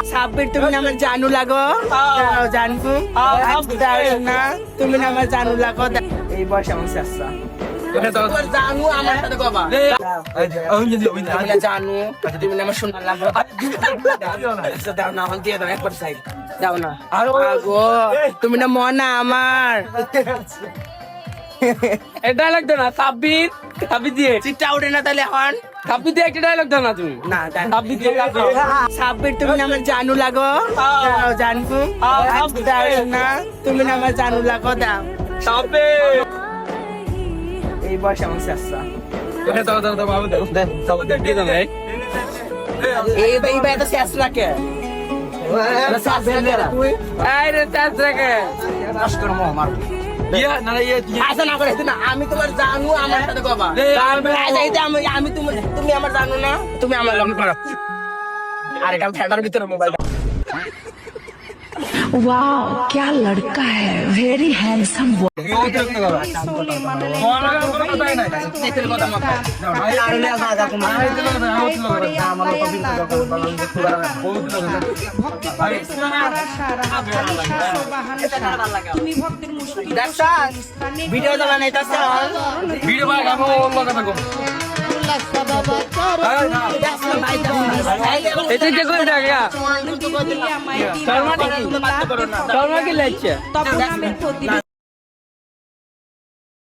সাব্বির তুমি না আমার জানু লাগো জানবো না তুমি না আমার জানু লাগো এই বয়সে আমার চেষ্টা জানু আমার সাথে কবা জানু তুমি না আমার শোনা লাগো দাও না দিয়ে দাও একবার সাইড দাও না আগো তুমি না মনা আমার এটা ডায়লগ দাও না সাব্বির সাব্বির দিয়ে চিটটা উঠে না তাহলে হন সাব্বির দিয়ে একটা ডায়লগ দাও না তুমি না সাব্বির দিয়ে সাব্বির তুমি না আমার জানু লাগো জানবো না তুমি না আমার জানু লাগো দাও সাব্বির এই বয়সে আমার চেষ্টা এটা দাও দাও দাও বাবু দাও সাব্বির দিয়ে দাও এই এই ভাই তো শেষ রাখে এই রে চাস রেখে ইয়া না ইয়া আচ্ছা না করে না আমি তোমার জানু আমার সাথে কবা আমি তুমি আমার জানো না তুমি আমার লগ্ন করো আর এটা ফ্যাটার ভিতরে মোবাইল वाह क्या लड़का है वेरी हैंडसम ভিডিও তো বানাইতাছ ভিডিও বানাবো অন্য কথা কম এটা কি করে ডাকা শর্মা কি লাগছে